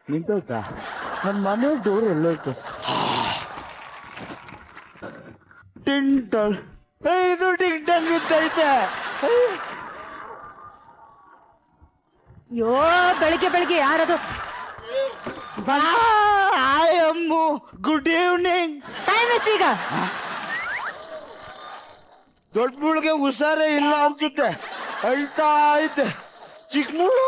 ನಿಂತೋಯ್ತಾ ನನ್ನ ಮನೆ ಡೋರ್ ಎಲ್ಲೋಯ್ತು ಟಿಂಟಲ್ ಇದು ಟಿಂಗ್ ಟಂಗ್ ಇದ್ದೈತೆ ಯೋ ಬೆಳಿಗ್ಗೆ ಬೆಳಿಗ್ಗೆ ಯಾರದು ಹಾಯ್ ಅಮ್ಮು ಗುಡ್ ಈವ್ನಿಂಗ್ ಟೈಮ್ ಎಷ್ಟು ಈಗ ದೊಡ್ಡ ಮುಳ್ಗೆ ಹುಷಾರೇ ಇಲ್ಲ ಅನ್ಸುತ್ತೆ ಅಳ್ತಾ ಐತೆ ಚಿಕ್ಕ ಮುಳ್ಳು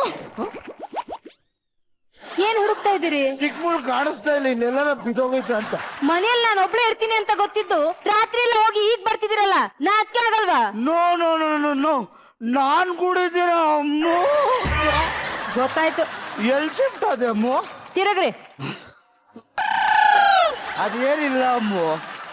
ಏನ್ ಹುಡುಕ್ತಾ ಇದ್ದೀರಿ ಚಿಕ್ಕ ಮುಳ್ಳು ಕಾಣಿಸ್ತಾ ಇಲ್ಲ ಇಲ್ಲೆಲ್ಲ ಬಿದ್ದೋಗೈತೆ ಅಂತ ಮನೆಯಲ್ಲಿ ನಾನು ಒಬ್ಳೆ ಇರ್ತೀನಿ ಅಂತ ಗೊತ್ತಿದ್ದು ರಾತ್ರಿ ಎಲ್ಲ ಹೋಗಿ ಈಗ ಬರ್ತಿದ್ದೀರಲ್ಲ ನಾಚಿಕೆ ಆಗಲ್ವಾ no no no no no ನಾನ್ ಕೂಡ ಇದ್ದೀರ ಅಮ್ಮು ಗೊತ್ತಾಯ್ತು ಎಲ್ ಶಿಫ್ಟ್ ಅದೇ ಅಮ್ಮು ತಿರಗ್ರಿ ಅದೇನಿಲ್ಲ ಅಮ್ಮು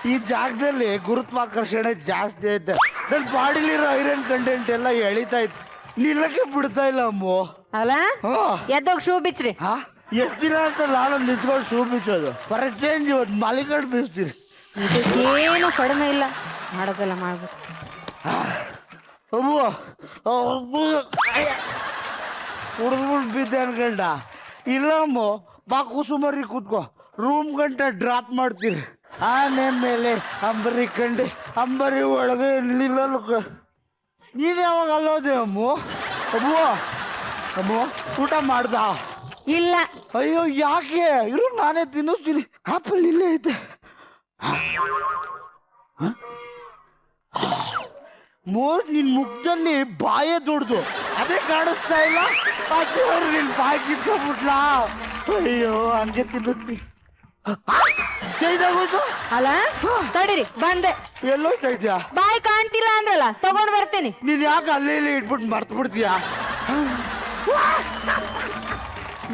ಈ ಜಾಗದಲ್ಲಿ ಗುರುತ್ವಾಕರ್ಷಣೆ ಜಾಸ್ತಿ ಐತೆ ನನ್ನ ಬಾಡಿಲಿರೋ ಐರನ್ ಕಂಟೆಂಟ್ ಎಲ್ಲ ಎಳಿತಾ ಇತ್ತು ನಿಲ್ಲಕ್ಕೆ ಬಿಡ್ತಾ ಇಲ್ಲ ಅಮ್ಮು ಅಲ್ಲ ಹಾ ಎದ್ದೋಗ್ ಶೂ ಬಿಚ್ಚ್ರಿ ಹಾ ಎಷ್ಟು ದಿನ ಅಂತ ನಾನು ನಿಂತ್ಕೊಂಡು ಶೂ ಬೀಸೋದು ಫಾರ್ ಚೇಂಜ್ ಇವತ್ತು ಮಲಿಕಂಡು ಬೀಸ್ತೀನಿ ಏನು ಕಡಿಮೆ ಇಲ್ಲ ಮಾಡೋದೆಲ್ಲ ಮಾಡ್ಬೇಕು ಅಮ್ಮು ಕುಡಿದ್ಬಿಟ್ಟು ಬಿದ್ದೆ ಅನ್ಕಂಡ ಇಲ್ಲ ಅಮ್ಮು ಬಾ ಕುಸುಮರಿ ಕೂತ್ಕೋ ರೂಮ್ ಗಂಟೆ ಡ್ರಾಪ್ ಮಾಡ್ತೀನಿ ಆನೆ ಮೇಲೆ ಅಂಬರಿ ಕಂಡೆ ಅಂಬರಿ ಒಳಗೆ ನಿಲ್ಲಲು ನೀನು ಯಾವಾಗ ಅಲ್ಲೋದೆ ಅಮ್ಮು ಅಮ್ಮು ಅಮ್ಮು ಊಟ ಮಾಡ್ದ ಇಲ್ಲ ಅಯ್ಯೋ ಯಾಕೆ ಇರು ನಾನೇ ತಿನ್ನಿಸ್ತೀನಿ ಆಪಲ್ ಇಲ್ಲೇ ಐತೆ ಮೋರ್ ನಿನ್ ಮುಖದಲ್ಲಿ ಬಾಯೇ ದೊಡ್ದು ಅದೇ ಕಾಣಿಸ್ತಾ ಇಲ್ಲ ಅದೇವ್ರು ನಿನ್ ಬಾಯಿ ಕಿತ್ಕೊಂಡ್ಬಿಟ್ಲಾ ಅಯ್ಯೋ ಹಂಗೆ ತಿನ್ನಿಸ್ತೀನಿ ಜೈದಾಗೋಯ್ತು ಅಲ್ಲ ತಡೀರಿ ಬಂದೆ ಎಲ್ಲೋಯ್ತಾ ಬಾಯಿ ಕಾಣ್ತಿಲ್ಲ ಅಂದ್ರಲ್ಲ ತಗೊಂಡ್ ಬರ್ತೇನೆ ನೀನ್ ಯಾಕೆ ಅಲ್ಲೇ ಇಲ್ಲಿ ಇಟ್ಬಿಟ್ಟು ಮರ್ತು ಬಿಡ್ತೀಯ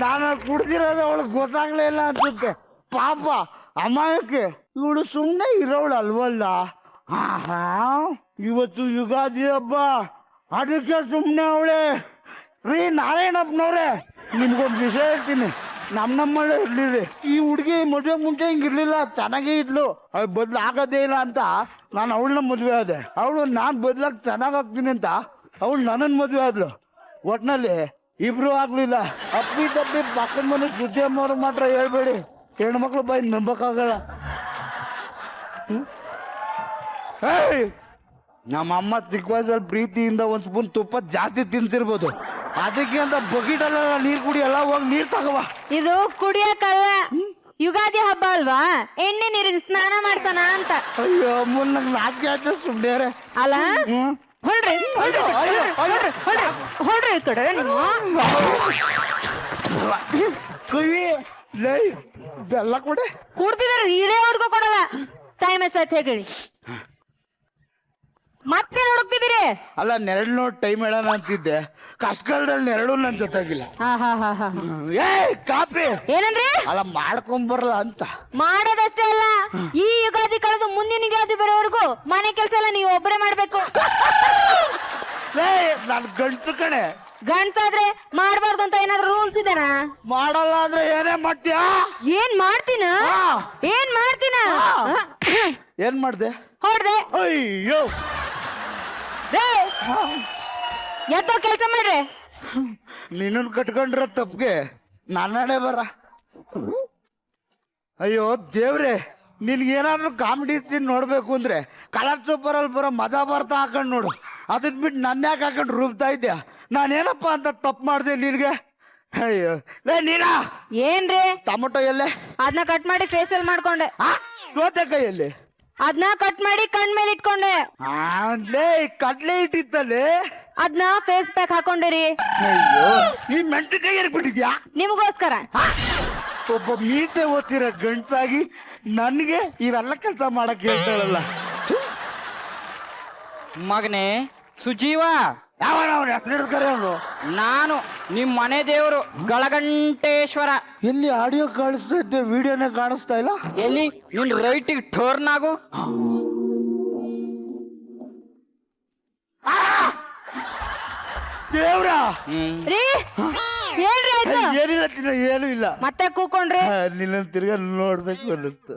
ನಾನು ಕುಡ್ದಿರೋದು ಅವಳಿಗೆ ಗೊತ್ತಾಗ್ಲೇ ಇಲ್ಲ ಅನ್ಸುತ್ತೆ ಪಾಪ ಅಮಾಯಕ್ಕೆ ಇವಳು ಸುಮ್ಮನೆ ಇರೋಳು ಅಲ್ವಲ್ಲ ಆಹಾ ಇವತ್ತು ಯುಗಾದಿ ಹಬ್ಬ ಅದಕ್ಕೆ ಸುಮ್ಮನೆ ಅವಳೆ ರೀ ನಾರಾಯಣಪ್ಪನವ್ರೆ ನಿಮ್ಗೊಂದು ವಿಷಯ ಹೇಳ್ತೀನಿ ನಮ್ಮಲ್ಲೇ ಇರ್ಲಿರಿ ಈ ಹುಡುಗಿ ಮದುವೆ ಮುಂಚೆ ಹಿಂಗಿರ್ಲಿಲ್ಲ ಚೆನ್ನಾಗೇ ಇದ್ಲು ಅದು ಬದಲು ಆಗೋದೇ ಇಲ್ಲ ಅಂತ ನಾನು ಅವಳನ್ನ ಮದುವೆ ಆದೆ ಅವಳು ನಾನು ಬದಲಾಗಿ ಚೆನ್ನಾಗಾಗ್ತೀನಿ ಅಂತ ಅವಳು ನನ್ನನ್ನು ಮದುವೆ ಆದ್ಲು ಒಟ್ನಲ್ಲಿ ಇಬ್ರು ಆಗ್ಲಿಲ್ಲ ಅಪ್ಪಿ ತಪ್ಪಿ ಪಕ್ಕದ ಮನೆ ಸುದ್ದಿ ಅಮ್ಮವ್ರಿಗೆ ಮಾತ್ರ ಹೇಳ್ಬೇಡಿ ಹೆಣ್ಮಕ್ಳು ಬಾಯಿ ನಂಬಕ್ಕಾಗಲ್ಲ ನಮ್ಮಮ್ಮ ಚಿಕ್ಕ ವಯಸ್ಸಲ್ಲಿ ಪ್ರೀತಿಯಿಂದ ಒಂದು ಸ್ಪೂನ್ ತುಪ್ಪ ಜಾಸ್ತಿ ತಿನ್ಸಿರ್ಬೋದು ಅದಕ್ಕೆ ಅಂತ ಬಕೆಟಲ್ಲ ನೀರು ಕುಡಿಯಲ್ಲ ಹೋಗಿ ನೀರು ತಗವ ಇದು ಕುಡಿಯಕ್ಕಲ್ಲ ಯುಗಾದಿ ಹಬ್ಬ ಅಲ್ವಾ ಎಣ್ಣೆ ನೀರಿನ ಸ್ನಾನ ಮಾಡ್ತಾನ ಅಂತ ಅಯ್ಯೋ ಅಮ್ಮ ನಂಗೆ ನಾಚಿಕೆ ಆಯ್ತು ಸುಮ್ಮನೆ ಅಲ್ಲ ಹೊಳ್ರಿ ಹೊಳ್ರಿ ಈ ಕಡೆ ನೀವು ಕೈ ಲೈ ಬೆಲ್ಲ ಕೊಡೆ ಕುಡ್ತಿದಾರೆ ಹಿರಿಯವ್ರಿಗೂ ಕೊಡಲ್ಲ ಟೈಮ್ ಎಷ್ಟಾಯ್ತು ಹೇಳಿ ಮತ್ತೆ ಹುಡುಕ್ತಿದ್ದೀರಿ ಅಲ್ಲ ನೆರಳು ನೋಡಿ ಟೈಮ್ ಹೇಳೋಣ ಅಂತಿದ್ದೆ ಕಷ್ಟಕಾಲದಲ್ಲಿ ನೆರಳು ನನ್ನ ಜೊತೆಗಿಲ್ಲ ಏ ಕಾಪಿ ಏನಂದ್ರೆ ಅಲ್ಲ ಮಾಡ್ಕೊಂಬರಲ್ಲ ಅಂತ ಮಾಡೋದಷ್ಟೇ ಅಲ್ಲ ಈ ಯುಗಾದಿ ಕಳೆದು ಮುಂದಿನ ಯುಗಾದಿ ಬರೋವರೆಗೂ ಮನೆ ಕೆಲಸ ಎಲ್ಲ ನೀವು ಒಬ್ಬರೇ ಮಾಡ್ಬೇಕು ಏ ನಾನು ಗಂಟು ಕಣೆ ಗಂಡ್ಸಾದ್ರೆ ಮಾಡ್ಬಾರ್ದು ಅಂತ ಏನಾದ್ರು ರೂಲ್ಸ್ ಇದೆನಾ ಮಾಡಲ್ಲ ಅಂದ್ರೆ ಏನೇ ಮಾಡ್ತೀಯಾ ಏನ್ ಮಾಡ್ತೀನ ಏನ್ ಮಾಡ್ತೀನ ಏನ್ ಮಾಡ್ದೆ ಹೊಡ್ದೆ ಅಯ್ಯೋ ಎದ್ದೋ ಕೆಲಸ ಮಾಡ್ರಿ ನಿನ್ನನ್ ಕಟ್ಕೊಂಡ್ರ ತಪ್ಪಿಗೆ ನನ್ನಡೆ ಬರ ಅಯ್ಯೋ ದೇವ್ರೆ ನಿನ್ಗೇನಾದ್ರೂ ಕಾಮಿಡಿ ಸೀನ್ ನೋಡ್ಬೇಕು ಅಂದ್ರೆ ಕಲರ್ ಸೂಪರಲ್ಲಿ ಬರೋ ಮಜಾ ಬರ್ತಾ ಹಾಕೊಂಡು ನೋಡು ಅದನ್ನ ಬಿಟ್ಟು ನನ್ನ ಯಾಕೆ ಹಾಕೊಂಡು ರೂಬ್ತಾ ಇದ್ಯಾ ನಾನೇನಪ್ಪ ಅಂತ ತಪ್ಪು ಮಾಡಿದೆ ನಿನ್ಗೆ ಅಯ್ಯೋ ಲೇ ನೀನಾ ಏನ್ರಿ ಟೊಮೊಟೊ ಎಲ್ಲೇ ಅದನ್ನ ಕಟ್ ಮಾಡಿ ಫೇಶಿಯಲ್ ಮಾಡ್ಕೊಂಡೆ ಸೌತೆಕಾಯಲ್ಲಿ ಅದನ್ನ ಕಟ್ ಮಾಡಿ ಕಣ್ ಮೇಲೆ ಇಟ್ಕೊಂಡೆ ಲೇ ಕಡ್ಲೆ ಇಟ್ಟಿತ್ತಲ್ಲಿ ಅದನ್ನ ಫೇಸ್ ಪ್ಯಾಕ್ ಹಾಕೊಂಡಿರಿ ಅಯ್ಯೋ ಈ ಮೆಣಸಿನಕಾಯಿ ಏರ್ಬಿಟ್ಟಿದ್ಯಾ ನಿಮಗೋಸ್ಕರ ಒಬ್ಬ ಮೀಸೆ ಓದ್ತಿರೋ ಗಂಡ್ಸಾಗಿ ನನಗೆ ಇವೆಲ್ಲ ಕೆಲಸ ಮಾಡಕ್ ಹೇಳ್ತಾಳಲ್ಲ ಮಗನೇ ಸುಜೀವ ಯಾವನ ಅವನು ಹೆಸರು ಹಿಡ್ಕರೆ ಅವನು ನಾನು ನಿಮ್ಮ ಮನೆ ದೇವರು ಗಳಗಂಟೇಶ್ವರ. ಎಲ್ಲಿ ಆಡಿಯೋ ಕಾಣಿಸ್ತಾ ಇದ್ದೆ ವಿಡಿಯೋನೇ ಕಾಣಿಸ್ತಾ ಇಲ್ಲ ಎಲ್ಲಿ ನಿನ್ ರೈಟಿಗೆ ಟರ್ನ್ ಆಗು. ದೇವ್ರ ರೀ ಏನ್ರಿ ಆಯ್ತು ಏನಿಲ್ಲ ಚಿನ್ನ, ಏನೂ ಇಲ್ಲ. ಮತ್ತೆ ಕೂಕೊಂಡ್ರಿ ನಿನ್ನ ತಿರ್ಗಾ ನೋಡ್ಬೇಕು ಅನ್ನಿಸ್ತು.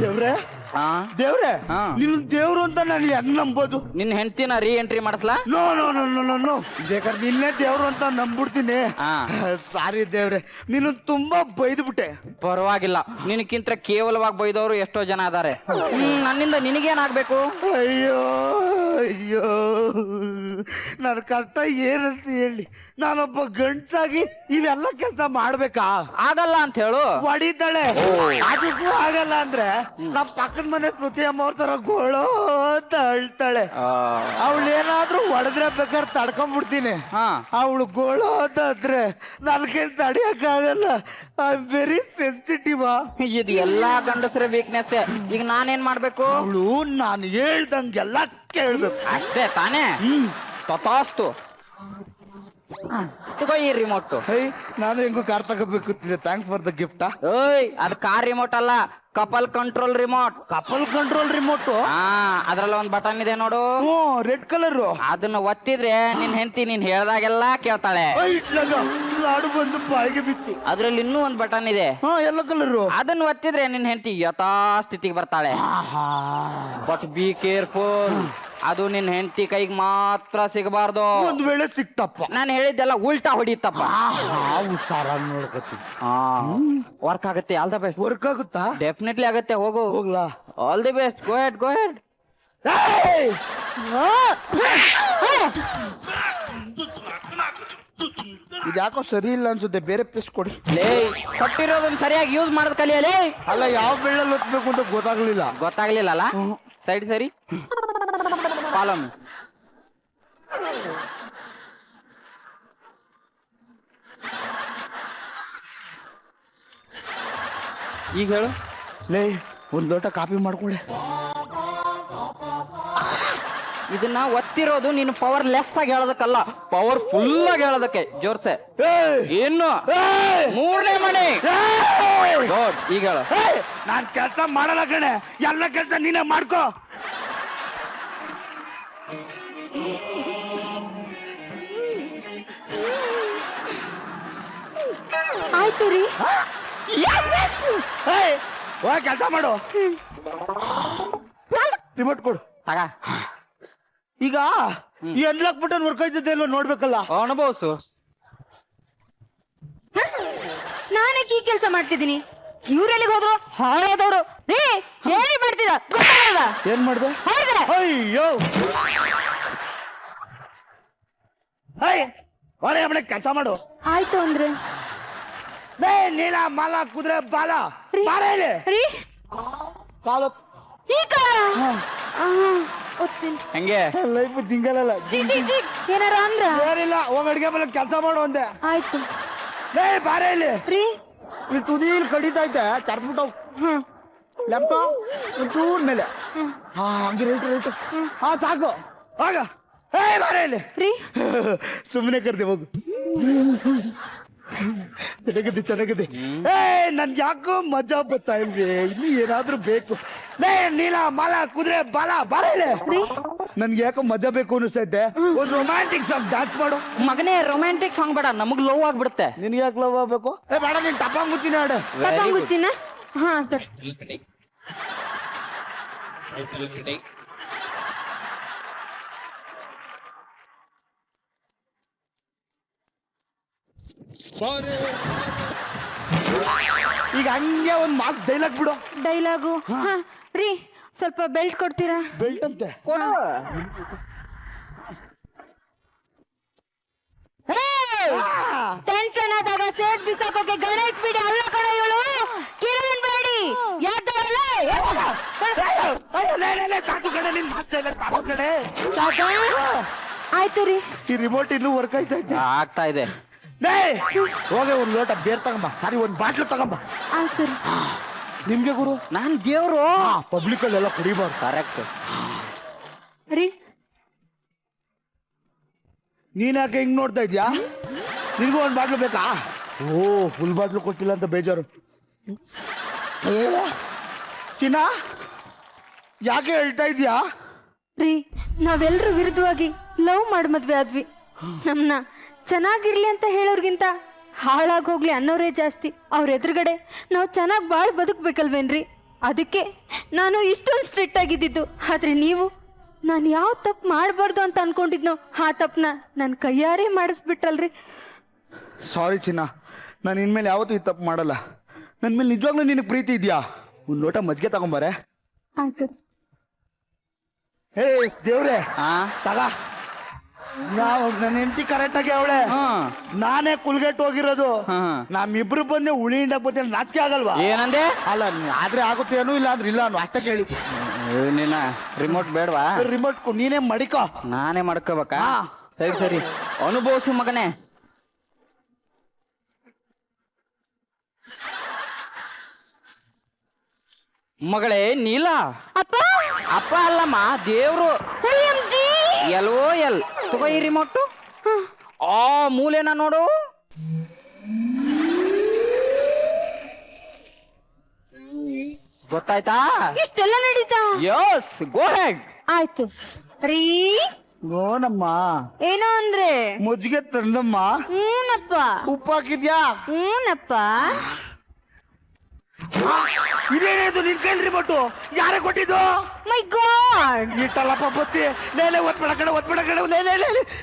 ದೇವ್ರೆ ಹಾ ದೇವ್ರೆ ಹಾ. ನೀನು ದೇವ್ರು ಅಂತ ನಾನು ಹೆಂಗ್ ನಂಬೋದು? ನಿನ್ ಹೆಂಡತಿನ ರೀ ಎಂಟ್ರಿ ಮಾಡಿಸ್ಲಾ? No no no no no no, ಬೇಕಾದ್ರೆ ನಿನ್ನೆ ದೇವ್ರು ಅಂತ ನಂಬಿಡ್ತೀನಿ. ಹಾ. ಸಾರಿ ದೇವ್ರೆ, ನೀನು ತುಂಬಾ ಬೈದ್ಬಿಟ್ಟೆ. ಪರವಾಗಿಲ್ಲ, ನಿನಕ್ಕಿಂತ ಕೇವಲವಾಗಿ ಬೈದವರು ಎಷ್ಟೋ ಜನ ಅದಾರೆ. ನನ್ನಿಂದ ನಿನಗೇನಾಗ್ಬೇಕು? ಅಯ್ಯೋ ಅಯ್ಯೋ, ನನ್ನ ಕಷ್ಟ ಏನಂತ ಹೇಳಿ? ನಾನೊಬ್ಬ ಗಂಡ್ಸಾಗಿ ಇವೆಲ್ಲ ಕೆಲಸ ಮಾಡ್ಬೇಕಾ? ಆಗಲ್ಲ ಅಂತ ಹೇಳು. ಹೊಡಿತಾಳೆ, ಅದಕ್ಕೂ ಆಗಲ್ಲ ಅಂದ್ರೆ ನಮ್ಮ ಪಕ್ಕದ ಮನೆ ಸ್ಮೃತಿ ಅಮ್ಮ ಅವ್ರ ತರ ಗೋಳೋ ಅಂತ ಅಳ್ತಾಳೆ. ಅವಳೇನಾದ್ರೂ ಹೊಡೆದ್ರೆ ಬೇಕಾದ್ರೆ ತಡ್ಕೊಂಡ್ಬಿಡ್ತೀನಿ. ಹಾ. ಅವಳು ಗೋಳೋ ಅಂತ ಅಂದ್ರೆ ನನ್ಗೆ ತಡಿಯಕ್ಕಾಗಲ್ಲ. I am very sensitive. ಇದು ಎಲ್ಲಾ ಗಂಡಸರ ವೀಕ್ನೆಸ್. ಈಗ ನಾನೇನ್ ಮಾಡ್ಬೇಕು? ಅವಳು ನಾನು ಹೇಳ್ದಂಗೆಲ್ಲ ಕೇಳ್ಬೇಕು. ಅಷ್ಟೇ ತಾನೇ? ತಥಾಸ್ತು. ತಗೋ ಈ ರಿಮೋಟ್. ಹೇ, ನಾನು ಹೆಂಗೋ ಕಾರ್ ತಗೋಬೇಕು. Thanks for the gift. ಓಯ್, ಅದು ಕಾರ್ ರಿಮೋಟ್ ಅಲ್ಲ, couple control remote. Couple control remote. ಹಾ, ಅದ್ರಲ್ಲಿ ಒಂದ್ ಬಟನ್ ಇದೆ ನೋಡು. Red colour. ಅದನ್ನ ಒತ್ತಿದ್ರೆ ನಿನ್ ಹೆಂಡತಿ ನೀನ್ ಹೇಳ್ದಾಗೆಲ್ಲ ಕೇಳ್ತಾಳೆ. ಲಾಡು ಬಂದು ಬಾಯಿಗೆ ಬಿತ್ತು. ಅದ್ರಲ್ಲಿ ಇನ್ನೂ ಒಂದ್ ಬಟನ್ ಇದೆ. Yellow colour. ಅದನ್ನ ಒತ್ತಿದ್ರೆ ನಿನ್ ಹೆಂಡತಿ ಯಥಾಸ್ಥಿತಿಗೆ ಬರ್ತಾಳೆ. ಬಟ್ ಬಿ ಕೇರ್ಫುಲ್, ಅದು ನಿನ್ ಹೆಂಡತಿ ಕೈಗೆ ಮಾತ್ರ ಸಿಗಬಾರ್ದು. ಒಂದ್ ವೇಳೆ ಸಿಕ್ತಪ್ಪ, ನಾನು ಹೇಳಿದ್ದೆಲ್ಲ ಉಲ್ಟಾ ಹೊಡಿತಪ್ಪ. ಹುಷಾರಾಗಿ ನೋಡ್ಕೊತೀನಿ. ವರ್ಕ್ ಆಗುತ್ತೆ. All the best. ವರ್ಕ್ ಆಗುತ್ತಾ? ಡೆಫಿನೆಟ್ಲಿ ಆಗುತ್ತೆ. ಹೋಗು. ಹೋಗ್ಲಾ? All the best. Go head, go head. ಇದು ಯಾಕೋ ಸರಿ ಇಲ್ಲ ಅನ್ಸುತ್ತೆ, ಬೇರೆ ಪೀಸ್ ಕೊಡಿ. ಲೇ, ಕೊಟ್ಟಿರೋದನ್ನ ಸರಿಯಾಗಿ ಯೂಸ್ ಮಾಡೋದ್ ಕಲಿಯಲೇ. ಅಲ್ಲ, ಯಾವ ಬೆಳ್ಳಲ್ಲಿ ಹೊತ್ಬೇಕು ಅಂತ ಗೊತ್ತಾಗ್ಲಿಲ್ಲ. ಗೊತ್ತಾಗ್ಲಿಲ್ಲಲ್ಲ? ಸೈಡ್ ಸರಿ. Follow me. ಈಗ ಹೇಳು. ಲೇ, ಒಂದ್ ಲೋಟ ಕಾಫಿ ಮಾಡ್ಕೊಳ್ಳಿ. ಇದನ್ನ ಒತ್ತಿರೋದು ನೀನು ಪವರ್ ಲೆಸ್ ಆಗಿ ಹೇಳೋದಕ್ಕಲ್ಲ, ಪವರ್ ಫುಲ್ ಆಗಿ ಹೇಳೋದಕ್ಕೆ. ಜೋರ್ಸೆ. ಏನು? ಮೂರನೇ ಮನೆ. ಗುಡ್. ಈಗ ಹೇಳು. ನಾನ್ ಕೆಲ್ಸ ಮಾಡಲ್ಲ ಕಣೆ, ಎಲ್ಲ ಕೆಲ್ಸ ನೀನೇ ಮಾಡ್ಕೋ. ಆಯ್ತು ರೀ. ಕೆಲಸ ಮಾಡು. ರಿಮೋಟ್ ಕೊಡು. ತಗ. ಈಗ ಈ ಅನ್ಲಾಕ್ ಬಟನ್ ವರ್ಕ್ ಆಯ್ತದೆ ಇಲ್ವೋ ನೋಡ್ಬೇಕಲ್ಲ. ಅನುಭವಿಸು. ನಾನೇ ಈ ಕೆಲಸ ಮಾಡ್ತಿದ್ದೀನಿ, ಇವ್ರೆಲ್ಲಿಗೆ ಹೋದ್ರು? ಹಾಳಾದವ್ರು. ರೀ, ಏನೇ ಮಾಡ್ತಿದ ಗೊತ್ತಾಗಲ್ಲ. ಏನ್ ಮಾಡ್ದೆ? ಹೊರಗೆ. ಅಯ್ಯೋ, ಹೊಳೆ ಕೆಲಸ ಮಾಡು. ಆಯ್ತು ಅಂದ್ರೆ ಬೇ, ನೀಲ ಮಾಲ ಕುದುರೆ ಬಾಲ ಬಾರ ಇಲ್ಲಿ. ರೀ, ಕಾಲು ಈ ಕಾಲ ಓದ್ತೀನಿ. ಹೆಂಗೆ? ಲೈಫ್ ಜಿಂಗಲಲ್ಲ. ಏನಾರ ಅಂದ್ರ? ಏನಿಲ್ಲ, ಹೋಗ್ ಅಡ್ಗೆ ಮೇಲೆ ಕೆಲಸ ಮಾಡು ಅಂದೆ. ಆಯ್ತು ಲೇ, ಬಾರ ಇಲ್ಲಿ. ರೀ. ಈ ತುದಿಲ್ ಕಡಿತೈತೆ, ಚರ್ಬಿಟ್ಟು ಲೆಫ್ಟ್ ಒಂಚೂರ್ ಮೇಲೆ. ಹಾ, ಹಂಗೆ ರೈಟ್ ರೈಟ್. ಹಾ, ಸಾಕು. ಆಗ ಬಾರ ಇಲ್ಲಿ. ರೀ, ಸುಮ್ಮನೆ ಕರ್ದೆ ಹೋಗು. ಚೆನ್ನಾಗಿದೆ ಚೆನ್ನಾಗಿದೆ. ನನ್ಗೆ ಯಾಕೋ ಮಜಾ ಬರ್ತಾ ಇಲ್ವೇ? ಇನ್ನು ಏನಾದ್ರೂ ಬೇಕು. ಲೇ, ನೀಲ ಮಾಲ ಕುದುರೆ ಬಾಲ ಬಾರ ಇಲ್ಲಿ. ನನ್ಗೆ ಯಾಕೋ ಮಜಾ ಬೇಕು ಅನಿಸ್ತೈತೆ. ಒಂದು ರೊಮ್ಯಾಂಟಿಕ್ ಸಾಂಗ್ ಡ್ಯಾನ್ಸ್ ಮಾಡು. ಮಗನೇ, ರೊಮ್ಯಾಂಟಿಕ್ ಸಾಂಗ್ ಬೇಡ, ನಮಗ್ ಲವ್ ಆಗ್ಬಿಡುತ್ತೆ. ನಿನ್ಗೆ ಯಾಕೆ ಲವ್ ಆಗ್ಬೇಕು? ಬೇಡ, ನೀನ್ ಟಪಾಂಗುತ್ತೀನಿ ಹಾಡು. ತಪ್ಪಂಗುಚ್ಚಿನ. ಹಾ ಸರ್. ಈಗ ಹಂಗೆ ಒಂದ್ ಮಾತು ಡೈಲಾಗ್ ಬಿಡು. ಡೈಲಾಗು? ಹಾ ರೀ, ಸ್ವಲ್ಪ ಬೆಲ್ಟ್ ಕೊಡ್ತೀರಾ? ಬೆಲ್ಟ್ ಅಂತೆ. ಟೆನ್ಷನ್ ಆದಾಗ ಸೇದ್ ಬಿಸಾಕೋಕೆ ಗಣೇಶ್ ಬಿಡಿ ಅಲ್ಲ ಕಣ ಇವಳು. ಕಿರಣ್ ಬೇಡಿ ಸಾಕು ಕಡೆ, ನಿನ್ ಮಾತಾ ಇಲ್ಲ. ಸಾಕು ಕಡೆ. ಆಯ್ತು ರೀ. ಈ ರಿಮೋಟ್ ಇನ್ನೂ ವರ್ಕ್ ಆಯ್ತಾ ಇದ್ದೆ. ಆಗ್ತಾ ಇದೆ. ಹೋಗಿ ಒಂದ್ ಲೋಟ ಬೇರ್ ತಗೊಂಬ. ಸಾರಿ, ಒಂದ್ ಬಾಟ್ಲು ತಗೊಂಬ. ಆಯ್ತು ರೀ. ನಿಮ್ಗೆ ಗುರು, ನಾನ್ ದೇವ್ರು. ಪಬ್ಲಿಕ್ ಅಲ್ಲೆಲ್ಲ ಕುಡಿಬಾರ್ದು. ಕರೆಕ್ಟ್ ರೀ. ನೀನ್ ಯಾಕೆ ಹಿಂಗ್ ನೋಡ್ತಾ ಇದ್ಯಾ? ನಿನ್ಗೂ ಒಂದ್ ಬಾಟ್ಲು ಬೇಕಾ? ಓ, ಫುಲ್ ಬಾಟ್ಲು ಕೊಟ್ಟಿಲ್ಲ ಅಂತ ಬೇಜಾರು. ಚಿನ್ನ, ಯಾಕೆ ಹೇಳ್ತಾ ಇದ್ಯಾ? ರೀ ನಾವೆಲ್ಲರೂ ವಿರುದ್ಧವಾಗಿ ಲವ್ ಮಾಡಿ ಮದ್ವೆ ಆದ್ವಿ. ನಮ್ನ ಚೆನ್ನಾಗಿರ್ಲಿ ಅಂತ ಹೇಳೋರ್ಗಿಂತ ಹಾಳಾಗಿ ಹೋಗ್ಲಿ ಅನ್ನೋರೇ ಜಾಸ್ತಿ. ಅವ್ರ ಎದುರುಗಡೆ ನಾವು ಚೆನ್ನಾಗಿ ಬಾಳ್ ಬದುಕ್ಬೇಕಲ್ವೇನ್ರಿ? ಅದಕ್ಕೆ ನಾನು ಇಷ್ಟೊಂದು ಸ್ಟ್ರಿಕ್ಟ್ ಆಗಿದ್ದಿದ್ದು. ಆದ್ರೆ ನೀವು ನಾನು ಯಾವ ತಪ್ಪು ಮಾಡಬಾರ್ದು ಅಂತ ಅನ್ಕೊಂಡಿದ್ನೋ ಆ ತಪ್ಪನ್ನ ನನ್ನ ಕೈಯಾರೆ ಮಾಡಿಸ್ಬಿಟ್ರಲ್ರಿ. ಸಾರಿ ಚಿನ್ನ, ನಾನು ಇನ್ಮೇಲೆ ಯಾವತ್ತೂ ಈ ತಪ್ಪು ಮಾಡಲ್ಲ. ನನ್ನ ಮೇಲೆ ನಿಜವಾಗ್ಲೂ ನಿನಗೆ ಪ್ರೀತಿ ಇದೆಯಾ? ಒಂದು ಲೋಟ ಮಜ್ಜಿಗೆ ತಗೊಂಬಾರೆ. ಆಯ್ತು. ಹೇ ದೇವ್ರೆ, ಆ ತಗ. ನಾವು ನನ್ನ ಹೆಂಡತಿ ಕರೆಕ್ಟಾಗಿ ಅವಳೆ, ಹಾ ನಾನೇ ಕುಲ್ಗೆಟ್ ಹೋಗಿರೋದು. ಹಾ ನಮ್ಮಿಬ್ರು ಬಂದೆ ಉಳಿ ಹಿಂಡಕ್ ಬಂದೆ, ನಾಚಿಕೆ ಆಗಲ್ವಾ? ಏನಂದೆ? ಅಲ್ಲ ಆದ್ರೆ ಆಗುತ್ತೇನು, ಇಲ್ಲ ಅಂದ್ರೆ ಇಲ್ಲ ಅನ್ನು ಅಷ್ಟೇ ಕೇಳಿ. ನಿನ್ನ ರಿಮೋಟ್ ಬೇಡವಾ? ರಿಮೋಟ್ ನೀನೇ ಮಡಿಕೋ. ನಾನೇ ಮಾಡ್ಕೋಬೇಕಾ? ಹಾ. ಸರಿ ಸರಿ, ಅನುಭವಿಸು ಮಗನೇ. ಮಗಳೇ ನೀಲ. ಅಪ್ಪ ಅಪ್ಪ ಅಲ್ಲಮ್ಮ, ದೇವ್ರು. OMG! ಎಲ್ವೋ ಎಲ್ ತಗೋ ಈ ರಿಮೋಟು. ಆ ಮೂಲೆನ ನೋಡು. ಗೊತ್ತಾಯ್ತಾ? ಇಷ್ಟೆಲ್ಲ ನಡೀತಾ? ಯಸ್, ಗೋ ಹೆಡ್. ಆಯ್ತು ರೀ. ನೋಡಮ್ಮ, ಏನೋ ಅಂದ್ರೆ? ಮಜ್ಜಿಗೆ ತಂದಮ್ಮ. ಹ್ಞೂನಪ್ಪ. ಉಪ್ಪು ಹಾಕಿದ್ಯಾ? ಹ್ಞೂನಪ್ಪ. ಇದೇನೇದು ನಿನ್ ಕೈಲಿ ರಿಮೋಟು? ಯಾರೇ ಕೊಟ್ಟಿದ್ದು? ಮೈ ಗಾಡ್! ಇಟ್ಟಲ್ಲಪ್ಪ ಬತ್ತಿ. ನೇಲೆ ಒತ್ಬಿಡ ಕಡೆ, ಒತ್ಬಿಡ ಕಡೆ.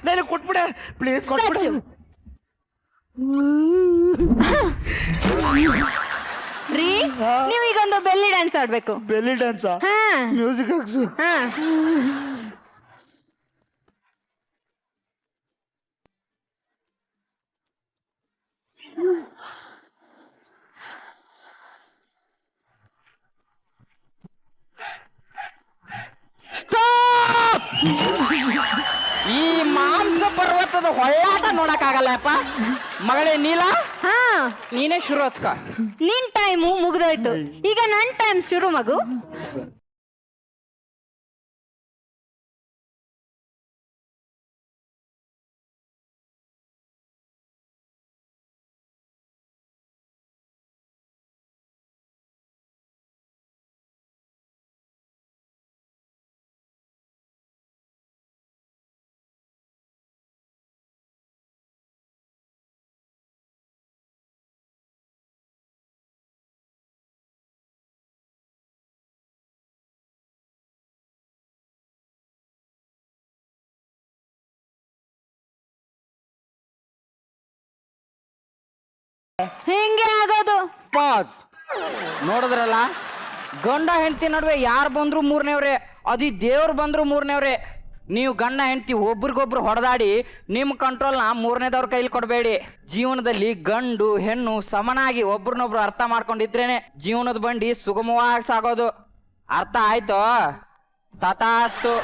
ನೇಲೆ ಕೊಟ್ಬಿಡೆ ಪ್ಲೀಸ್, ಕೊಟ್ಬಿಡೆ. ರೀ ನೀವೀಗ ಒಂದು ಬೆಲ್ಲಿ ಡ್ಯಾನ್ಸ್ ಆಡ್ಬೇಕು. ಬೆಲ್ಲಿ ಡ್ಯಾನ್ಸಾ? ಹಾ ಮ್ಯೂಸಿಕ್ ಹಾಕ್ಸು. ಹಾ. ಈ ಮಾಂಸ ಪರ್ವತದ ಹೊಳ್ಳಾಟ ನೋಡಕ್ಕಾಗಲ್ಲಪ್ಪ. ಮಗಳೇ ನೀಲ, ಹಾ ನೀನೇ ಶುರು ಹಚ್ಕ. ನಿನ್ ಟೈಮು ಮುಗ್ದೋಯ್ತು, ಈಗ ನನ್ ಟೈಮ್ ಶುರು ಮಗು. ಹಿಂಗೆ ಆಗೋದು. ಪಾಸ್. ನೋಡಿದ್ರಲ್ಲ, ಗಂಡ ಹೆಂಡತಿ ನಡುವೆ ಯಾರು ಬಂದ್ರು ಮೂರನೇವ್ರೆ, ಅದಿ ದೇವ್ರು ಬಂದ್ರು ಮೂರನೇವ್ರೆ. ನೀವು ಗಂಡ ಹೆಂಡತಿ ಒಬ್ರಿಗೊಬ್ರು ಹೊಡೆದಾಡಿ ನಿಮ್ಮ ಕಂಟ್ರೋಲ್ನ ಮೂರನೇದವ್ರ ಕೈಲಿ ಕೊಡಬೇಡಿ. ಜೀವನದಲ್ಲಿ ಗಂಡು ಹೆಣ್ಣು ಸಮನಾಗಿ ಒಬ್ರನ್ನೊಬ್ರು ಅರ್ಥ ಮಾಡ್ಕೊಂಡಿದ್ರೇನೆ ಜೀವನದ ಬಂಡಿ ಸುಗಮವಾಗಿ ಸಾಗೋದು. ಅರ್ಥ ಆಯ್ತು? ತಥಾಸ್ತು.